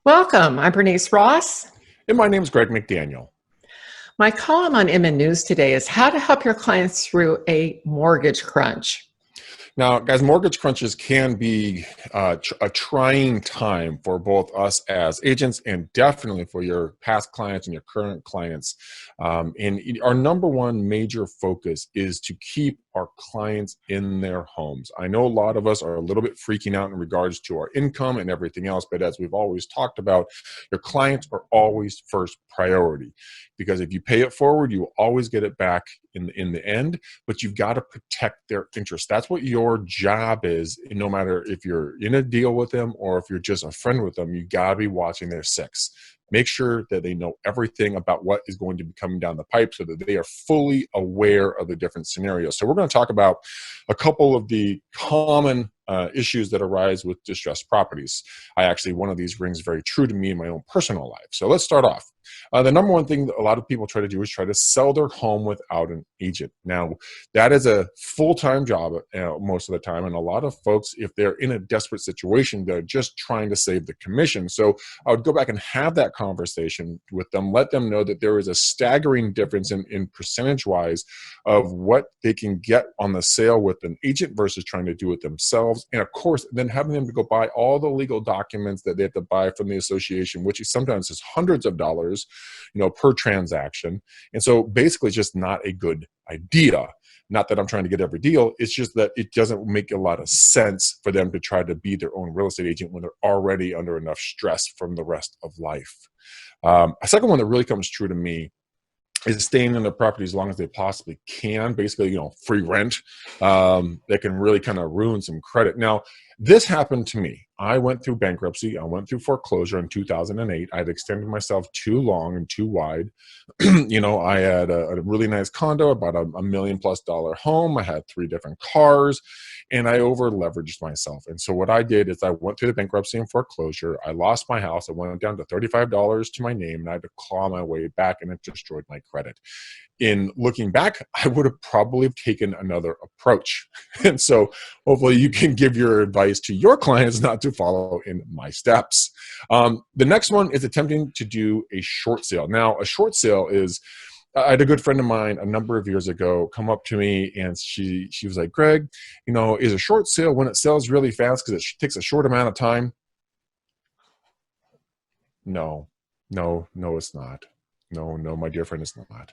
Welcome. I'm Bernice Ross. And my name is Greg McDaniel. My column on MN News today is how to help your clients through a mortgage crunch. Now, guys, mortgage crunches can be a trying time for both us as agents and definitely for your past clients and your current clients. And our number one major focus is to keep our clients in their homes. I know a lot of us are a little bit freaking out in regards to our income and everything else, but as we've always talked about, your clients are always first priority. Because if you pay it forward, you will always get it back in the end, but you've got to protect their interests. That's what your job is. No matter if you're in a deal with them or if you're just a friend with them, you got to be watching their six. Make sure that they know everything about what is going to be coming down the pipe so that they are fully aware of the different scenarios. So we're going to talk about a couple of the common issues that arise with distressed properties. One of these rings very true to me in my own personal life. So let's start off. The number one thing that a lot of people try to do is try to sell their home without an agent. Now, that is a full-time job most of the time. And a lot of folks, if they're in a desperate situation, they're just trying to save the commission. So I would go back and have that conversation with them, let them know that there is a staggering difference in percentage-wise of what they can get on the sale with an agent versus trying to do it themselves. And of course, then having them to go buy all the legal documents that they have to buy from the association, which sometimes is hundreds of dollars, per transaction. And so basically it's just not a good idea. Not that I'm trying to get every deal. It's just that it doesn't make a lot of sense for them to try to be their own real estate agent when they're already under enough stress from the rest of life. A second one that really comes true to me is staying in the property as long as they possibly can. Basically, free rent. That can really kind of ruin some credit. Now, this happened to me. I went through bankruptcy. I went through foreclosure in 2008. I had extended myself too long and too wide. I had a really nice condo, about a $1 million+ home. I had 3 different cars, and I over leveraged myself. And so what I did is I went through the bankruptcy and foreclosure. I lost my house. I went down to $35 to my name, and I had to claw my way back, and it destroyed my credit. In looking back, I would have probably taken another approach. And so hopefully you can give your advice to your clients not to follow in my steps. The next one is attempting to do a short sale. Now, a short sale is, I had a good friend of mine a number of years ago come up to me, and she was like, Greg, is a short sale when it sells really fast because it takes a short amount of time? No, it's not. No, my dear friend, it's not.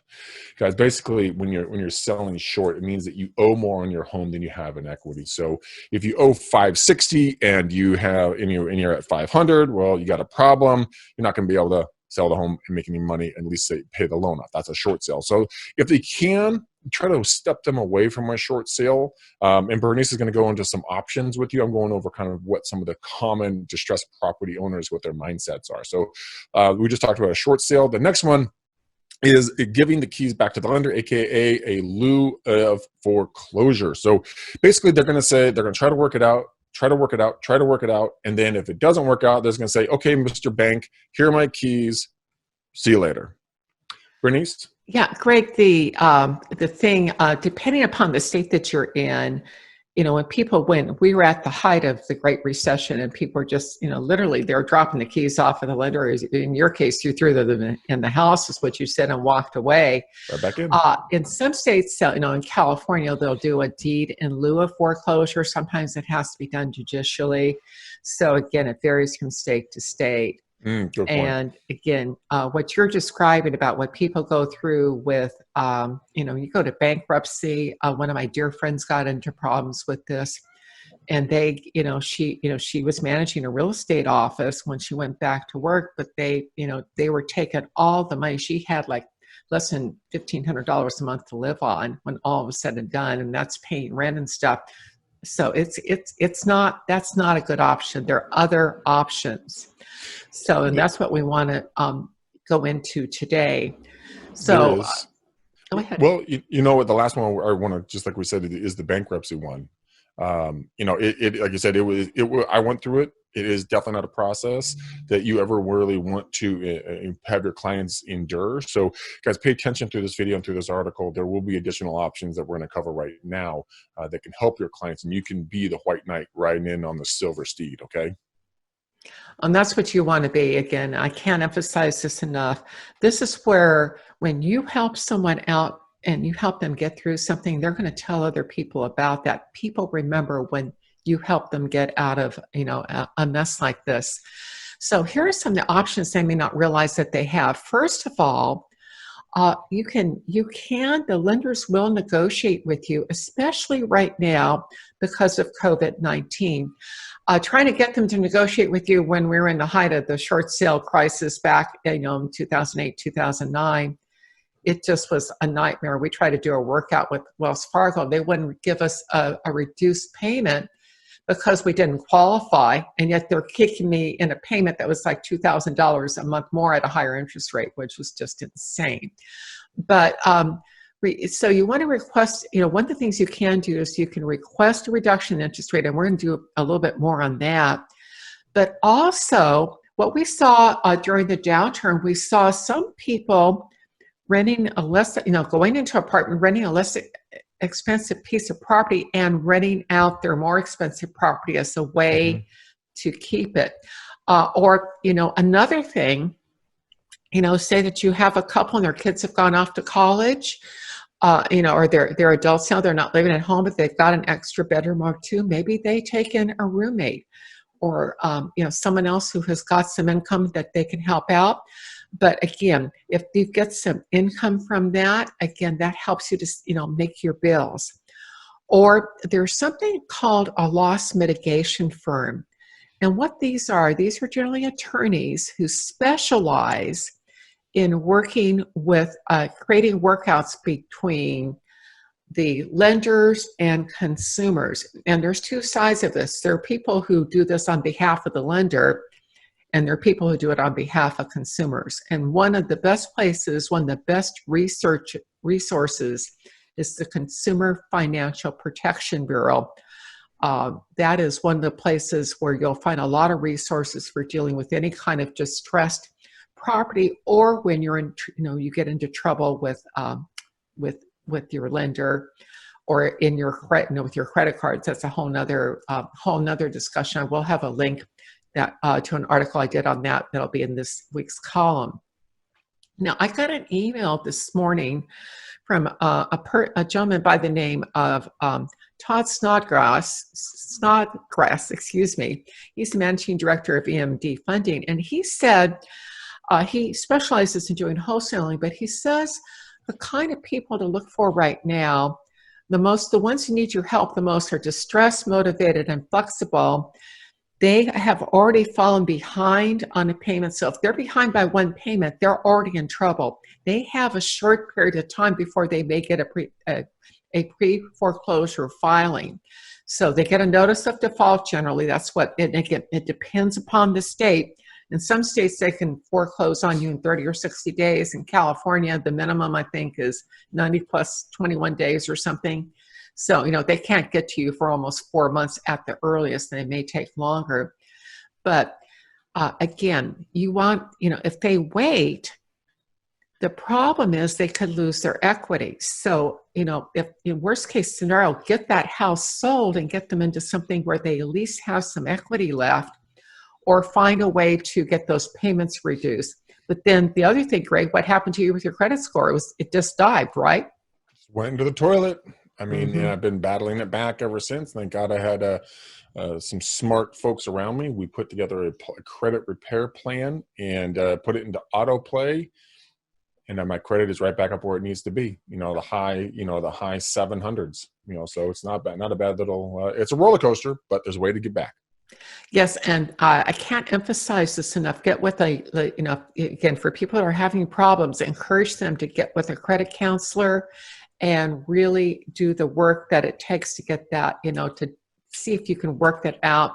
Guys, basically, when you're selling short, it means that you owe more on your home than you have in equity. So if you owe $560 and you're at $500, well, you got a problem. You're not going to be able to sell the home and make any money, and at least pay the loan off. That's a short sale. So if they can, try to step them away from a short sale. And Bernice is going to go into some options with you. I'm going over kind of what some of the common distressed property owners, what their mindsets are. So we just talked about a short sale. The next one is giving the keys back to the lender, aka a lieu of foreclosure. So basically they're going to try to work it out. And then if it doesn't work out, they're going to say, okay, Mr. Bank, here are my keys. See you later. Bernice? Yeah, Greg, the thing, depending upon the state that you're in, when we were at the height of the Great Recession and people were just, literally they're dropping the keys off of the lender. In your case, you threw them in the house is what you said and walked away. Right back in. In some states, in California, they'll do a deed in lieu of foreclosure. Sometimes it has to be done judicially. So again, it varies from state to state. Good point. And again, what you're describing about what people go through with, you go to bankruptcy. One of my dear friends got into problems with this, and she was managing a real estate office when she went back to work, but they were taking all the money. She had like less than $1,500 a month to live on when all was said and done, and that's paying rent and stuff. So that's not a good option. There are other options. So, and that's what we want to go into today. So, go ahead. Well, what the last one I want to, just like we said, is the bankruptcy one. Like you said, I went through it. it is definitely not a process that you ever really want to have your clients endure. So guys, pay attention to this video and through this article. There will be additional options that we're going to cover right now that can help your clients, and you can be the white knight riding in on the silver steed, okay? And that's what you want to be. Again, I can't emphasize this enough. This is where when you help someone out and you help them get through something, they're going to tell other people about that. People remember when you help them get out of, a mess like this. So here are some of the options they may not realize that they have. First of all, the lenders will negotiate with you, especially right now because of COVID-19. Trying to get them to negotiate with you when we were in the height of the short sale crisis back, in 2008, 2009, it just was a nightmare. We tried to do a workout with Wells Fargo. They wouldn't give us a reduced payment because we didn't qualify, and yet they're kicking me in a payment that was like $2,000 a month more at a higher interest rate, which was just insane. But so you want to request, one of the things you can do is you can request a reduction in interest rate, and we're going to do a little bit more on that. But also, what we saw during the downturn, we saw some people renting a less, going into an apartment, renting a less expensive piece of property and renting out their more expensive property as a way to keep it. Or another thing, say that you have a couple and their kids have gone off to college, or they're adults now, they're not living at home, but they've got an extra bedroom or two. Maybe they take in a roommate or, someone else who has got some income that they can help out. But again, if you get some income from that, again, that helps you to, make your bills. Or there's something called a loss mitigation firm. And what these are generally attorneys who specialize in working with, creating workouts between the lenders and consumers. And there's two sides of this. There are people who do this on behalf of the lender, and there are people who do it on behalf of consumers. And one of the best resources is the Consumer Financial Protection Bureau. That is one of the places where you'll find a lot of resources for dealing with any kind of distressed property, or when you're in, you get into trouble with your lender, or in your credit, with your credit cards. That's a whole nother discussion. I will have a link to an article I did on that that'll be in this week's column. Now, I got an email this morning from a gentleman by the name of Todd Snodgrass, excuse me. He's the managing director of EMD Funding, and he said he specializes in doing wholesaling, but he says the kind of people to look for right now, the ones who need your help the most are distressed, motivated, and flexible. They have already fallen behind on a payment. So if they're behind by one payment, they're already in trouble. They have a short period of time before they may get a pre-foreclosure filing. So they get a notice of default generally. That's what, it depends upon the state. In some states, they can foreclose on you in 30 or 60 days. In California, the minimum, I think, is 90 plus 21 days or something. So, they can't get to you for almost 4 months at the earliest, and it may take longer. But again, you want, if they wait, the problem is they could lose their equity. So, if in worst case scenario, get that house sold and get them into something where they at least have some equity left, or find a way to get those payments reduced. But then the other thing, Greg, what happened to you with your credit score? It just dived, right? Went into the toilet. I mean, I've been battling it back ever since. Thank God I had some smart folks around me. We put together a credit repair plan and put it into autoplay. And then my credit is right back up where it needs to be. The high 700s. So it's not bad, not a bad little. It's a roller coaster, but there's a way to get back. Yes, and I can't emphasize this enough. Get with again, for people who are having problems, encourage them to get with a credit counselor and really do the work that it takes to get that, to see if you can work that out.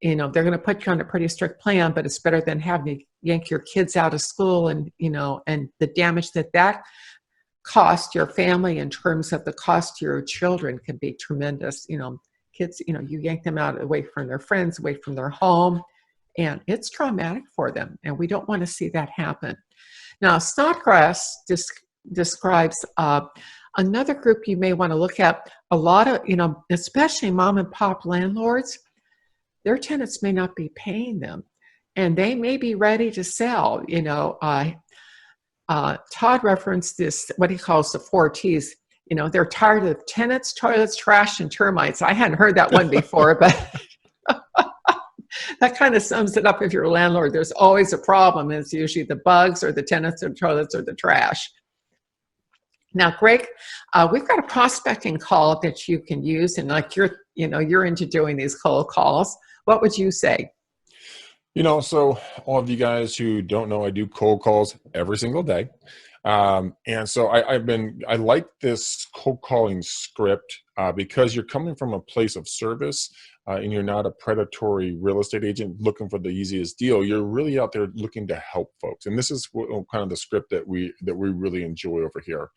They're going to put you on a pretty strict plan, but it's better than having to yank your kids out of school and the damage that cost your family in terms of the cost to your children can be tremendous. Kids, you yank them out away from their friends, away from their home. and it's traumatic for them, and we don't want to see that happen. Now, Snodgrass describes another group you may want to look at. A lot of, especially mom and pop landlords, their tenants may not be paying them, and they may be ready to sell. Todd referenced this, what he calls the 4 T's. They're tired of tenants, toilets, trash, and termites. I hadn't heard that one before, but that kind of sums it up. If you're a landlord, there's always a problem. It's usually the bugs or the tenants or toilets or the trash. Now, Greg, we've got a prospecting call that you can use, and like you're into doing these cold calls. What would you say? So all of you guys who don't know, I do cold calls every single day. And so I like this cold calling script because you're coming from a place of service and you're not a predatory real estate agent looking for the easiest deal. You're really out there looking to help folks. And this is kind of the script that we really enjoy over here.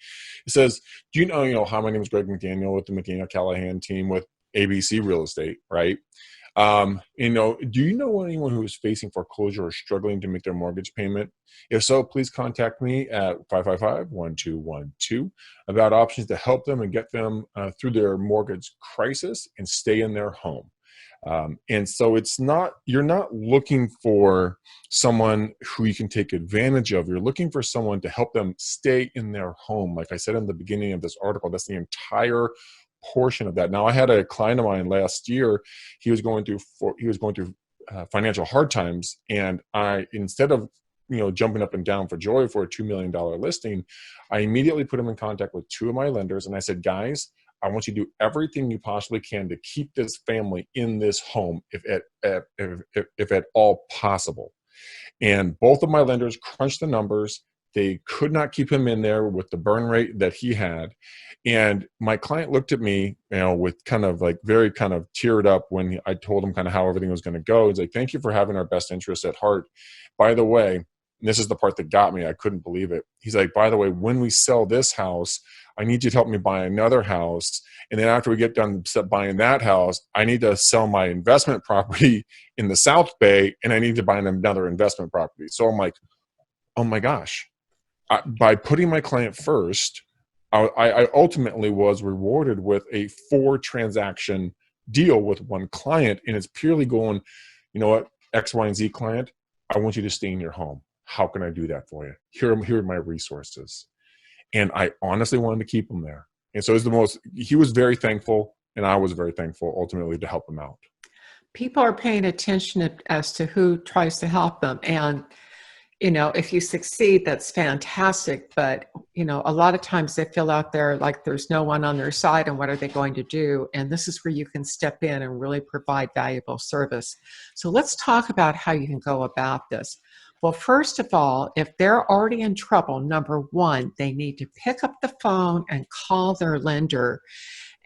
It says, do you know, hi, my name is Greg McDaniel with the McDaniel Callahan team with ABC Real Estate, right? Do you know anyone who is facing foreclosure or struggling to make their mortgage payment? If so, please contact me at 555-1212 about options to help them and get them through their mortgage crisis and stay in their home. And so you're not looking for someone who you can take advantage of. You're looking for someone to help them stay in their home. Like I said in the beginning of this article, that's the entire portion of that. Now, I had a client of mine last year. He was going through financial hard times, and instead of jumping up and down for joy for a $2 million listing, I immediately put him in contact with 2 of my lenders, and I said, guys, I want you to do everything you possibly can to keep this family in this home, if at all possible. And both of my lenders crunched the numbers. They could not keep him in there with the burn rate that he had. And my client looked at me, with kind of like very kind of teared up when I told him kind of how everything was going to go. He's like, thank you for having our best interests at heart. By the way, and this is the part that got me, I couldn't believe it. He's like, by the way, when we sell this house, I need you to help me buy another house. And then after we get done buying that house, I need to sell my investment property in the South Bay, and I need to buy another investment property. So I'm like, oh my gosh. By putting my client first, I ultimately was rewarded with a 4-transaction deal with one client. And it's purely going, you know what, X, Y, and Z client, I want you to stay in your home. How can I do that for you? Here are my resources. And I honestly wanted to keep him there. And so he was very thankful, and I was very thankful ultimately to help him out. People are paying attention as to who tries to help them. And if you succeed, that's fantastic. But, a lot of times they feel out there like there's no one on their side, and what are they going to do? And this is where you can step in and really provide valuable service. So let's talk about how you can go about this. Well, first of all, if they're already in trouble, number one, they need to pick up the phone and call their lender.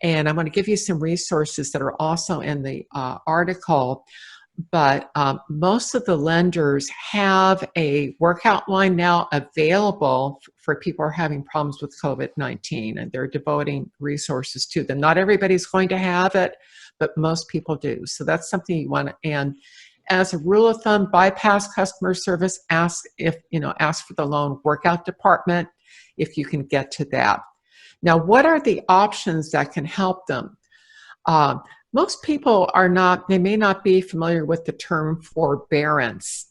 And I'm going to give you some resources that are also in the article. But most of the lenders have a workout line now available for people who are having problems with COVID-19, and they're devoting resources to them. Not everybody's going to have it, but most people do. So that's something you want to, and as a rule of thumb, bypass customer service, ask for the loan workout department if you can get to that. Now, what are the options that can help them? Most people they may not be familiar with the term forbearance.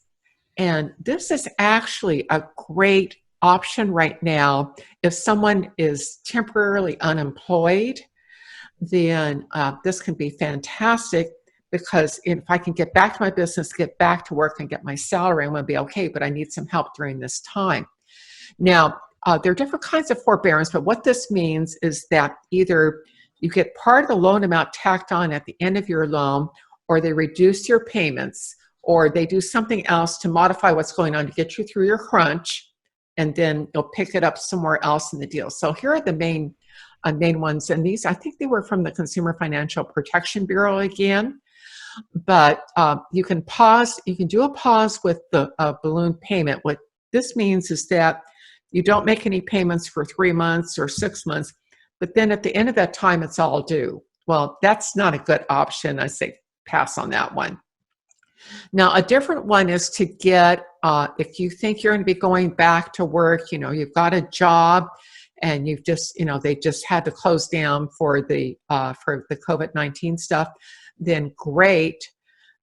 And this is actually a great option right now. If someone is temporarily unemployed, then this can be fantastic, because if I can get back to my business, get back to work and get my salary, I'm going to be okay, but I need some help during this time. Now, there are different kinds of forbearance, but what this means is that either you get part of the loan amount tacked on at the end of your loan, or they reduce your payments, or they do something else to modify what's going on to get you through your crunch, and then you'll pick it up somewhere else in the deal. So here are the main ones, and these, I think they were from the Consumer Financial Protection Bureau again. But you can do a pause with the balloon payment. What this means is that you don't make any payments for 3 months or 6 months, but then at the end of that time, it's all due. Well, that's not a good option. I say pass on that one. Now, a different one is to get, if you think you're going to be going back to work, you've got a job and you've just, they just had to close down for the COVID-19 stuff, then great.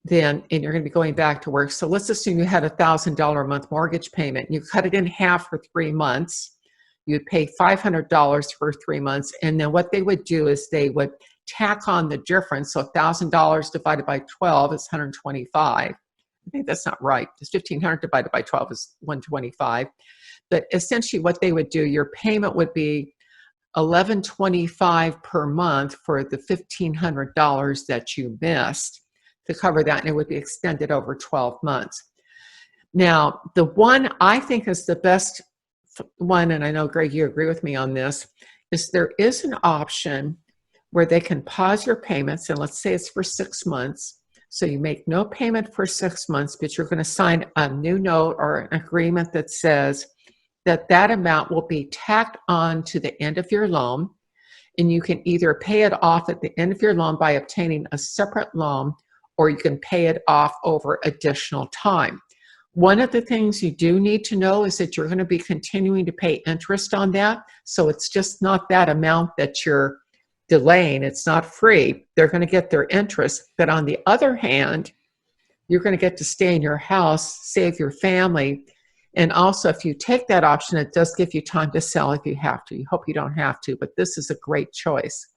And you're going to be going back to work. So let's assume you had $1,000 a month mortgage payment. You cut it in half for 3 months. You'd pay $500 for 3 months. And then what they would do is they would tack on the difference. So $1,000 divided by 12 is 125. I think that's not right. It's 1,500 divided by 12 is 125. But essentially what they would do, your payment would be $1,125 per month for the $1,500 that you missed to cover that, and it would be extended over 12 months. Now, the one I think is the best one, and I know, Greg, you agree with me on this, is there is an option where they can pause your payments, and let's say it's for 6 months. So you make no payment for 6 months, but you're going to sign a new note or an agreement that says that that amount will be tacked on to the end of your loan, and you can either pay it off at the end of your loan by obtaining a separate loan, or you can pay it off over additional time. One of the things you do need to know is that you're going to be continuing to pay interest on that. So it's just not that amount that you're delaying. It's not free. They're going to get their interest. But on the other hand, you're going to get to stay in your house, save your family. And also, if you take that option, it does give you time to sell if you have to. You hope you don't have to, but this is a great choice.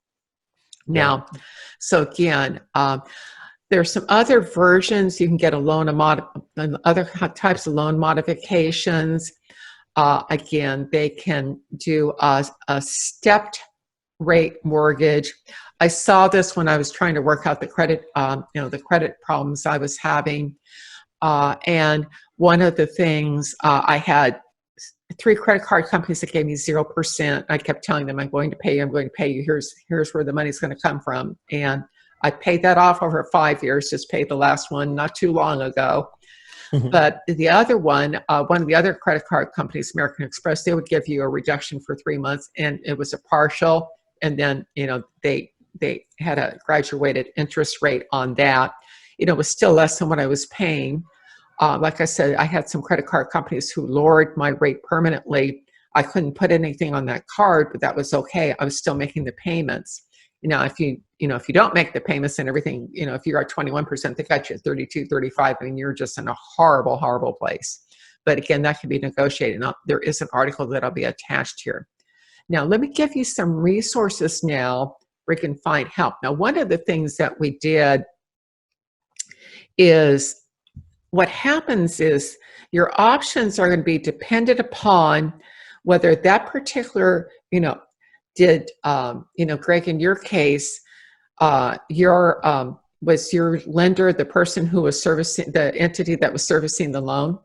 Now, so again, there's some other versions. You can get a loan, other types of loan modifications. Again, they can do a stepped rate mortgage. I saw this when I was trying to work out the credit, the credit problems I was having. And one of the things, I had 3 credit card companies that gave me 0%. I kept telling them, I'm going to pay you. Here's where the money's going to come from. And I paid that off over 5 years, just paid the last one not too long ago. But the other one of the other credit card companies, American Express, they would give you a reduction for 3 months, and it was a partial. And then, they had a graduated interest rate on that. It was still less than what I was paying. Like I said, I had some credit card companies who lowered my rate permanently. I couldn't put anything on that card, but that was okay. I was still making the payments. If you don't make the payments and everything, if you're at 21%, they got you at 32, 35. I mean, you're just in a horrible, horrible place. But again, that can be negotiated. Now, there is an article that'll be attached here. Now, let me give you some resources now where you can find help. Now, one of the things that we did is, what happens is your options are going to be dependent upon whether that particular, did, Greg, in your case, was your lender the person who was servicing, the entity that was servicing the loan?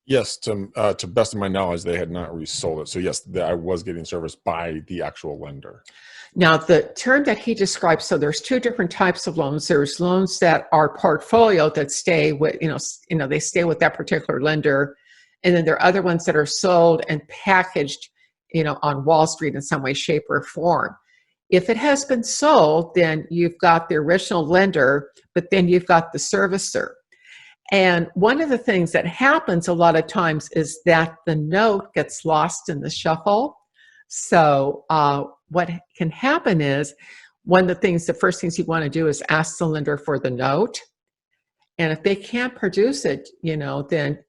Yes, to best of my knowledge, they had not resold it. So yes, I was getting serviced by the actual lender. Now, the term that he described, so there's 2 different types of loans. There's loans that are portfolio that stay with, they stay with that particular lender. And then there are other ones that are sold and packaged, on Wall Street in some way, shape, or form. If it has been sold, then you've got the original lender, but then you've got the servicer. And one of the things that happens a lot of times is that the note gets lost in the shuffle. So what can happen is, the first things you want to do is ask the lender for the note. And if they can't produce it, then,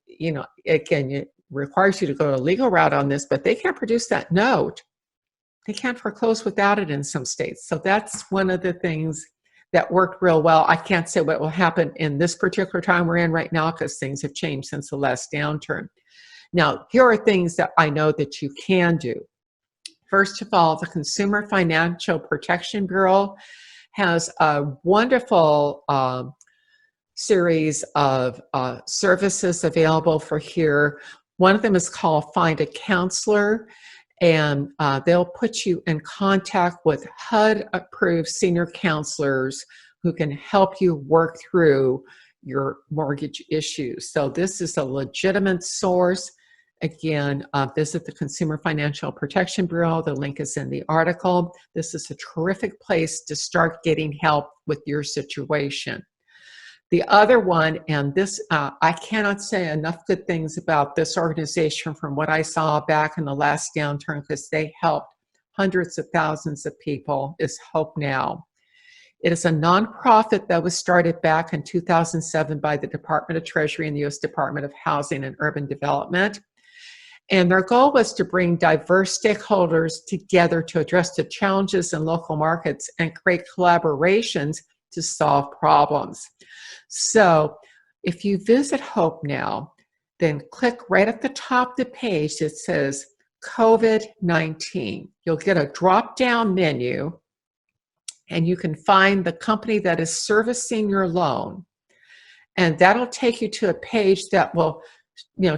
again, it requires you to go a legal route on this, but they can't produce that note. They can't foreclose without it in some states. So that's one of the things that worked real well. I can't say what will happen in this particular time we're in right now, because things have changed since the last downturn. Now, here are things that I know that you can do. First of all, the Consumer Financial Protection Bureau has a wonderful series of services available for here. One of them is called Find a Counselor, and they'll put you in contact with HUD-approved senior counselors who can help you work through your mortgage issues. So this is a legitimate source. Again, visit the Consumer Financial Protection Bureau. The link is in the article. This is a terrific place to start getting help with your situation. The other one, and this, I cannot say enough good things about this organization from what I saw back in the last downturn, because they helped hundreds of thousands of people, is Hope Now. It is a nonprofit that was started back in 2007 by the Department of Treasury and the U.S. Department of Housing and Urban Development. And their goal was to bring diverse stakeholders together to address the challenges in local markets and create collaborations to solve problems. So if you visit Hope Now, then click right at the top of the page that says COVID-19. You'll get a drop-down menu, and you can find the company that is servicing your loan. And that'll take you to a page that will,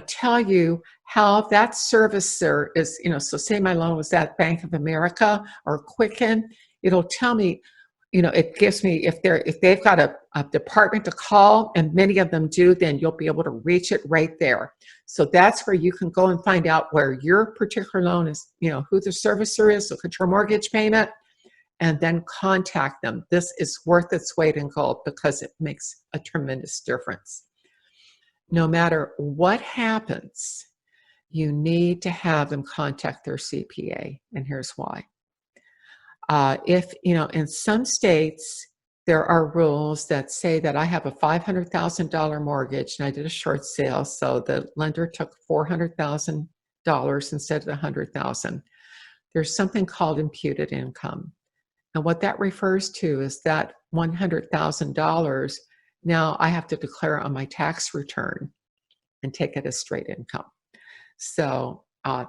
tell you how that servicer is, so say my loan was at Bank of America or Quicken, it'll tell me, it gives me, if they've got a department to call, and many of them do, then you'll be able to reach it right there. So that's where you can go and find out where your particular loan is, who the servicer is, look at your mortgage payment, and then contact them. This is worth its weight in gold because it makes a tremendous difference. No matter what happens, you need to have them contact their CPA, and here's why. If, in some states, there are rules that say that I have a $500,000 mortgage and I did a short sale, so the lender took $400,000 instead of $100,000. There's something called imputed income. And what that refers to is that $100,000 now I have to declare on my tax return and take it as straight income. So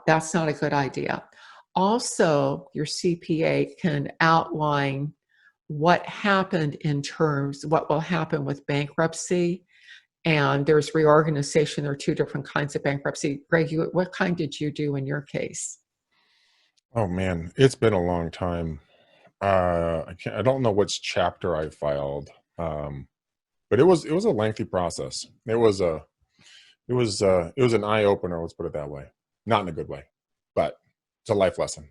that's not a good idea. Also, your CPA can outline what happened in terms, what will happen with bankruptcy, and there's reorganization. There are two different kinds of bankruptcy. Greg, what kind did you do in your case? Oh man, it's been a long time. I don't know which chapter I filed, but it was a lengthy process. It was an eye opener. Let's put it that way. Not in a good way, but it's a life lesson.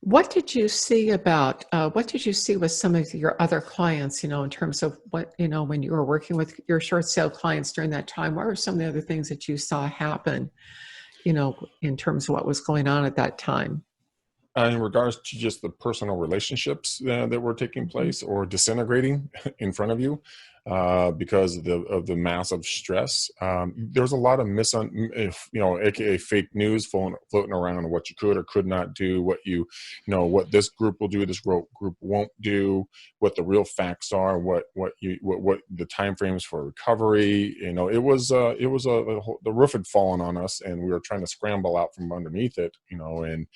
What did you see with some of your other clients, in terms of what, when you were working with your short sale clients during that time? What were some of the other things that you saw happen, in terms of what was going on at that time? In regards to just the personal relationships that were taking place or disintegrating in front of you because of the massive stress, there's a lot of aka fake news floating around on what you could or could not do, what this group will do, this group won't do, what the real facts are, what the time frames for recovery. The roof had fallen on us, and we were trying to scramble out from underneath it. And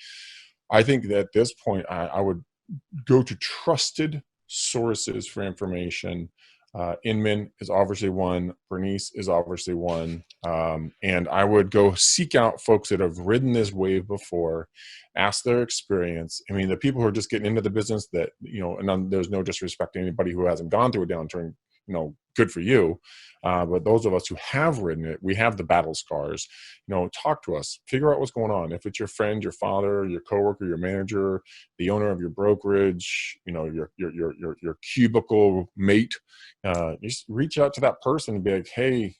I think that at this point, I would go to trusted sources for information. Inman is obviously one. Bernice is obviously one. And I would go seek out folks that have ridden this wave before, ask their experience. I mean, the people who are just getting into the business that, and there's no disrespect to anybody who hasn't gone through a downturn, good for you. But those of us who have ridden it, we have the battle scars. Talk to us, figure out what's going on. If it's your friend, your father, your coworker, your manager, the owner of your brokerage, your cubicle mate, just reach out to that person and be like, hey,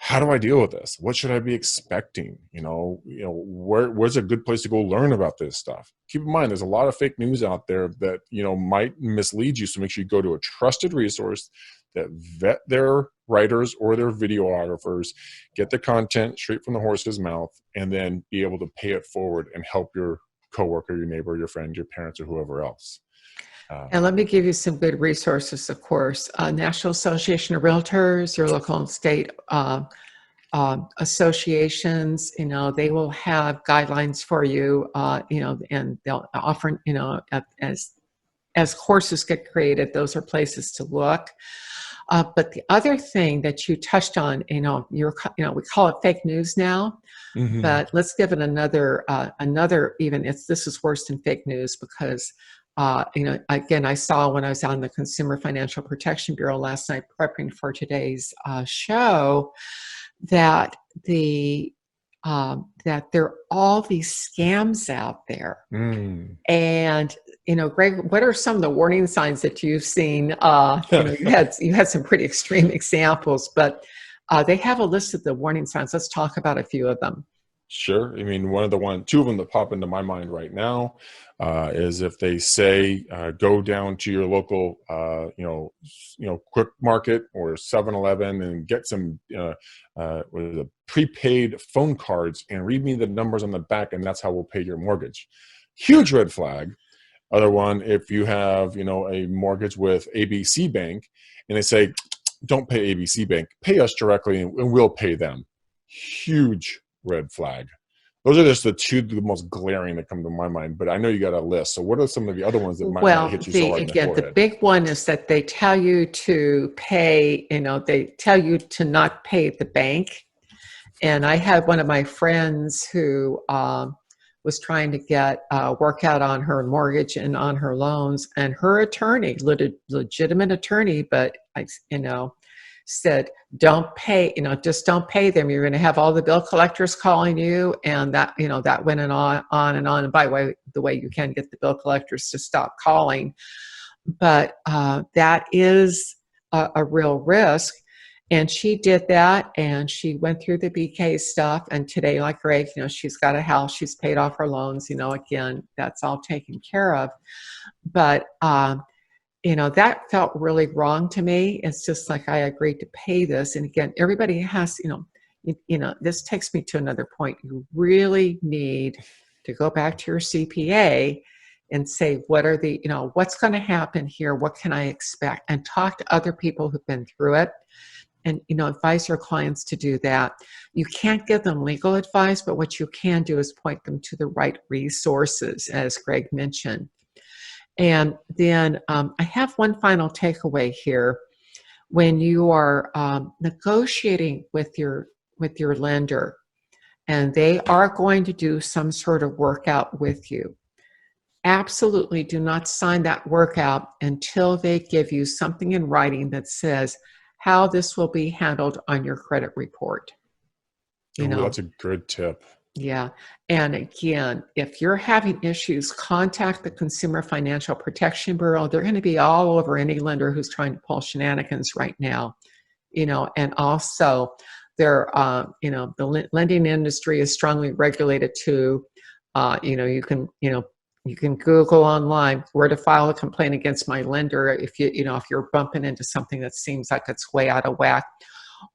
how do I deal with this? What should I be expecting? Where's a good place to go learn about this stuff? Keep in mind, there's a lot of fake news out there that, might mislead you. So make sure you go to a trusted resource that vet their writers or their videographers, get the content straight from the horse's mouth, and then be able to pay it forward and help your coworker, your neighbor, your friend, your parents, or whoever else. And let me give you some good resources, of course. National Association of Realtors, your local and state associations, they will have guidelines for you, and they'll offer, as courses get created, those are places to look. But the other thing that you touched on, we call it fake news now, Mm-hmm. but let's give it another, this is worse than fake news because, again, I saw when I was on the Consumer Financial Protection Bureau last night prepping for today's show that there are all these scams out there. And, Greg, what are some of the warning signs that you've seen? You had some pretty extreme examples, but they have a list of the warning signs. Let's talk about a few of them. Sure. I mean, two of them that pop into my mind right now is if they say go down to your local, quick market or 7-Eleven and get some prepaid phone cards and read me the numbers on the back, and that's how we'll pay your mortgage. Huge red flag. Other one, if you have a mortgage with ABC Bank and they say, don't pay ABC Bank, pay us directly and we'll pay them. Huge red flag. Those are just the most glaring that come to my mind, but I know you got a list. So what are some of the other ones that might not hit you so hard in the forehead? The big one is that they tell you to pay, they tell you to not pay the bank. And I had one of my friends who was trying to get work out on her mortgage and on her loans, and her attorney, legitimate attorney, but said, don't pay, just don't pay them. You're going to have all the bill collectors calling you. And that went on and on. And by the way, you can get the bill collectors to stop calling. But that is a real risk. And she did that, and she went through the BK stuff. And today, like Greg, she's got a house, she's paid off her loans, again, that's all taken care of. But that felt really wrong to me. It's just like, I agreed to pay this. And again, everybody has, this takes me to another point. You really need to go back to your CPA and say, what are the, what's going to happen here? What can I expect? And talk to other people who've been through it. And, advise your clients to do that. You can't give them legal advice, but what you can do is point them to the right resources, as Greg mentioned. And then I have one final takeaway here. When you are negotiating with your lender, and they are going to do some sort of workout with you, absolutely do not sign that workout until they give you something in writing that says how this will be handled on your credit report. That's a good tip. Yeah. And again, if you're having issues, contact the Consumer Financial Protection Bureau. They're going to be all over any lender who's trying to pull shenanigans right now. And also the lending industry is strongly regulated too. You can Google online where to file a complaint against my lender if you're bumping into something that seems like it's way out of whack.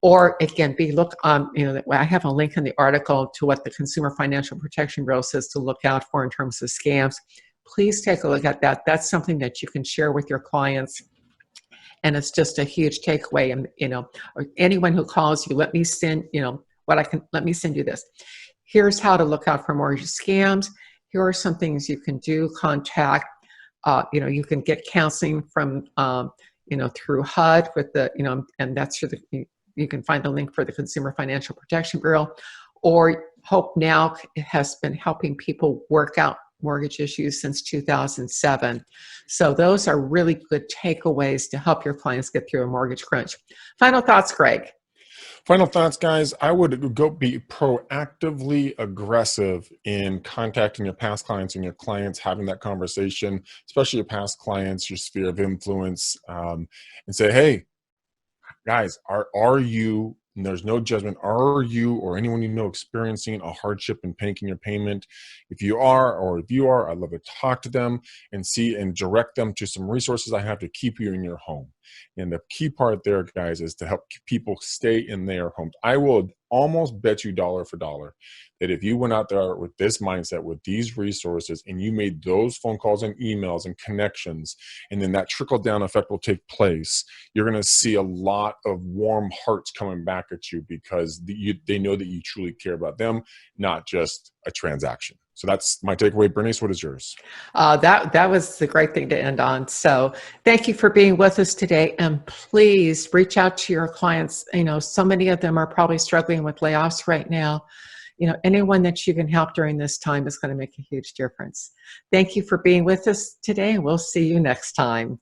Or it can be I have a link in the article to what the Consumer Financial Protection Bureau says to look out for in terms of scams. Please take a look at that. That's something that you can share with your clients. And it's just a huge takeaway. And, or anyone who calls you, let me send you this. Here's how to look out for mortgage scams. Here are some things you can do. Contact, you can get counseling from, through HUD with and that's through you can find the link for the Consumer Financial Protection Bureau, or Hope Now has been helping people work out mortgage issues since 2007. So those are really good takeaways to help your clients get through a mortgage crunch. Final thoughts, Greg? Final thoughts, guys. I would go be proactively aggressive in contacting your past clients and your clients, having that conversation, especially your past clients, your sphere of influence, and say, hey, guys, are you, and there's no judgment, are you or anyone you know experiencing a hardship in making your payment? If you are, I'd love to talk to them and see and direct them to some resources I have to keep you in your home. And the key part there, guys, is to help people stay in their homes. I will almost bet you dollar for dollar that if you went out there with this mindset, with these resources, and you made those phone calls and emails and connections, and then that trickle-down effect will take place, you're going to see a lot of warm hearts coming back at you because they know that you truly care about them, not just a transaction. So that's my takeaway. Bernice, what is yours? That was the great thing to end on. So thank you for being with us today. And please reach out to your clients. So many of them are probably struggling with layoffs right now. Anyone that you can help during this time is going to make a huge difference. Thank you for being with us today, and we'll see you next time.